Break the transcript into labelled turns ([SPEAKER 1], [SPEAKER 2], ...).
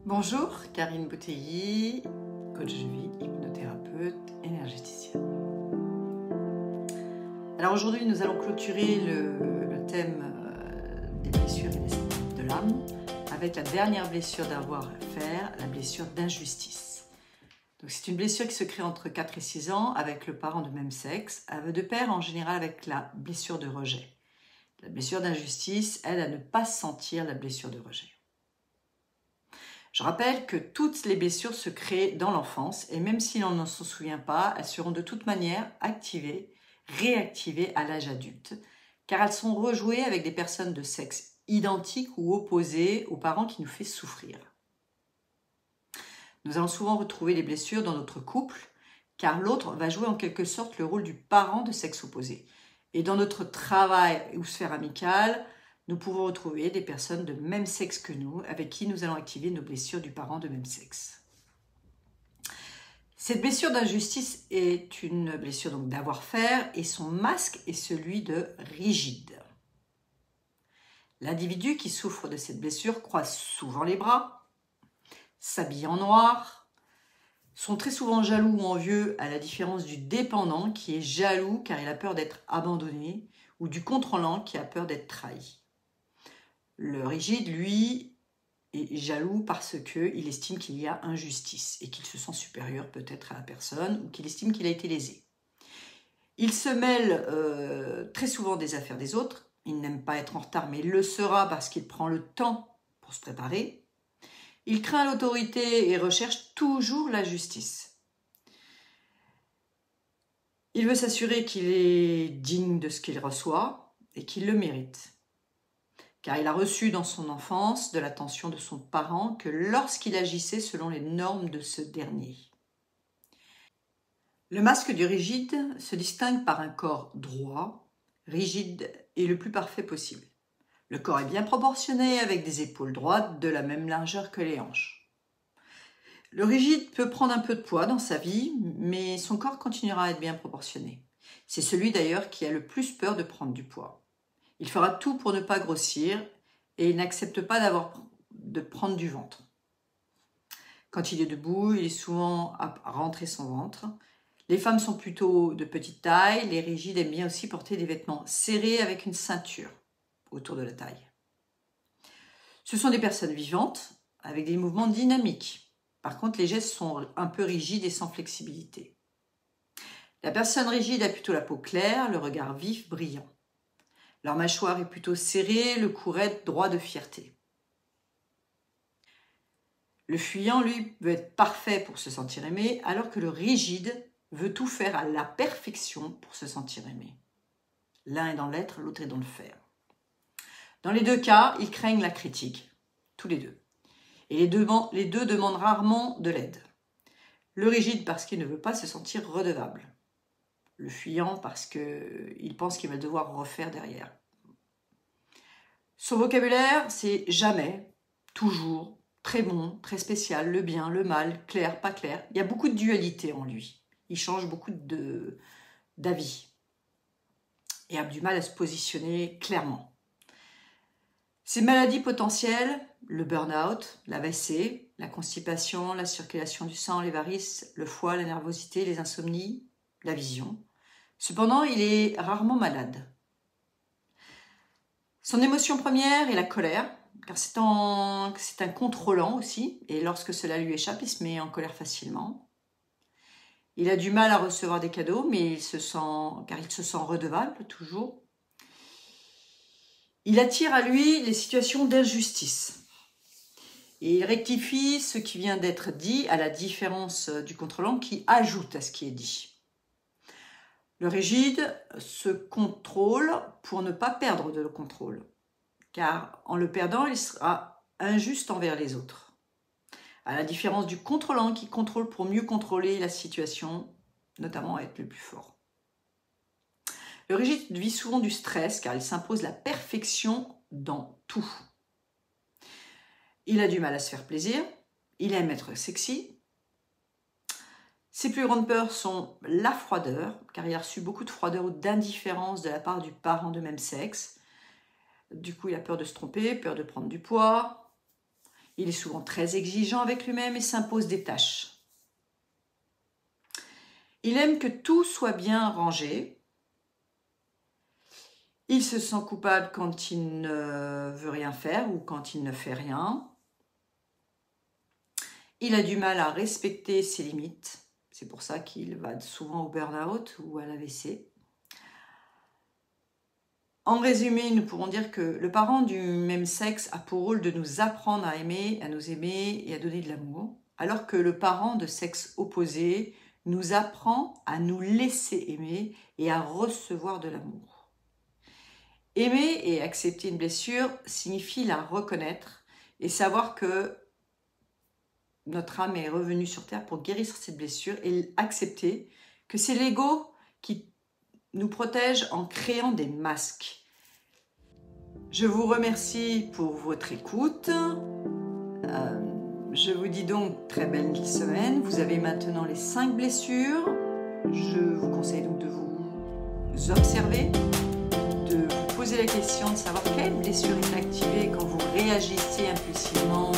[SPEAKER 1] Bonjour, Karine Bouteilly, coach de vie, hypnothérapeute, énergéticienne. Alors aujourd'hui, nous allons clôturer le thème des blessures et de l'âme avec la dernière blessure d'avoir à faire, la blessure d'injustice. Donc c'est une blessure qui se crée entre 4 et 6 ans avec le parent de même sexe, de pair en général avec la blessure de rejet. La blessure d'injustice aide à ne pas sentir la blessure de rejet. Je rappelle que toutes les blessures se créent dans l'enfance et même si l'on ne s'en souvient pas, elles seront de toute manière activées, réactivées à l'âge adulte, car elles sont rejouées avec des personnes de sexe identique ou opposé aux parents qui nous fait souffrir. Nous allons souvent retrouver les blessures dans notre couple, car l'autre va jouer en quelque sorte le rôle du parent de sexe opposé. Et dans notre travail ou sphère amicale, nous pouvons retrouver des personnes de même sexe que nous, avec qui nous allons activer nos blessures du parent de même sexe. Cette blessure d'injustice est une blessure donc d'avoir-faire et son masque est celui de rigide. L'individu qui souffre de cette blessure croise souvent les bras, s'habille en noir, sont très souvent jaloux ou envieux à la différence du dépendant qui est jaloux car il a peur d'être abandonné ou du contrôlant qui a peur d'être trahi. Le rigide, lui, est jaloux parce qu'il estime qu'il y a injustice et qu'il se sent supérieur peut-être à la personne ou qu'il estime qu'il a été lésé. Il se mêle très souvent des affaires des autres. Il n'aime pas être en retard, mais il le sera parce qu'il prend le temps pour se préparer. Il craint l'autorité et recherche toujours la justice. Il veut s'assurer qu'il est digne de ce qu'il reçoit et qu'il le mérite. Car il a reçu dans son enfance de l'attention de son parent que lorsqu'il agissait selon les normes de ce dernier. Le masque du rigide se distingue par un corps droit, rigide et le plus parfait possible. Le corps est bien proportionné avec des épaules droites de la même largeur que les hanches. Le rigide peut prendre un peu de poids dans sa vie, mais son corps continuera à être bien proportionné. C'est celui d'ailleurs qui a le plus peur de prendre du poids. Il fera tout pour ne pas grossir et il n'accepte pas de prendre du ventre. Quand il est debout, il est souvent à rentrer son ventre. Les femmes sont plutôt de petite taille. Les rigides aiment bien aussi porter des vêtements serrés avec une ceinture autour de la taille. Ce sont des personnes vivantes avec des mouvements dynamiques. Par contre, les gestes sont un peu rigides et sans flexibilité. La personne rigide a plutôt la peau claire, le regard vif, brillant. Leur mâchoire est plutôt serrée, le cou raide, droit de fierté. Le fuyant, lui, veut être parfait pour se sentir aimé, alors que le rigide veut tout faire à la perfection pour se sentir aimé. L'un est dans l'être, l'autre est dans le faire. Dans les deux cas, ils craignent la critique, tous les deux. Et les deux demandent rarement de l'aide. Le rigide parce qu'il ne veut pas se sentir redevable. Le fuyant parce qu'il pense qu'il va devoir refaire derrière. Son vocabulaire, c'est jamais, toujours, très bon, très spécial, le bien, le mal, clair, pas clair. Il y a beaucoup de dualité en lui. Il change beaucoup d'avis et a du mal à se positionner clairement. Ses maladies potentielles, le burn-out, l'AVC, la constipation, la circulation du sang, les varices, le foie, la nervosité, les insomnies, la vision. Cependant, il est rarement malade. Son émotion première est la colère, car c'est un contrôlant aussi, et lorsque cela lui échappe, il se met en colère facilement. Il a du mal à recevoir des cadeaux, mais car il se sent redevable toujours. Il attire à lui les situations d'injustice. Et il rectifie ce qui vient d'être dit, à la différence du contrôlant qui ajoute à ce qui est dit. Le rigide se contrôle pour ne pas perdre de le contrôle, car en le perdant, il sera injuste envers les autres. À la différence du contrôlant qui contrôle pour mieux contrôler la situation, notamment être le plus fort. Le rigide vit souvent du stress, car il s'impose la perfection dans tout. Il a du mal à se faire plaisir, il aime être sexy. Ses plus grandes peurs sont la froideur, car il a reçu beaucoup de froideur ou d'indifférence de la part du parent de même sexe. Du coup, il a peur de se tromper, peur de prendre du poids. Il est souvent très exigeant avec lui-même et s'impose des tâches. Il aime que tout soit bien rangé. Il se sent coupable quand il ne veut rien faire ou quand il ne fait rien. Il a du mal à respecter ses limites. C'est pour ça qu'il va souvent au burn-out ou à l'AVC. En résumé, nous pourrons dire que le parent du même sexe a pour rôle de nous apprendre à aimer, à nous aimer et à donner de l'amour, alors que le parent de sexe opposé nous apprend à nous laisser aimer et à recevoir de l'amour. Aimer et accepter une blessure signifie la reconnaître et savoir que notre âme est revenue sur Terre pour guérir cette blessure et accepter que c'est l'ego qui nous protège en créant des masques. Je vous remercie pour votre écoute. Je vous dis donc très belle semaine. Vous avez maintenant les 5 blessures. Je vous conseille donc de vous observer, de vous poser la question de savoir quelle blessure est activée quand vous réagissez impulsivement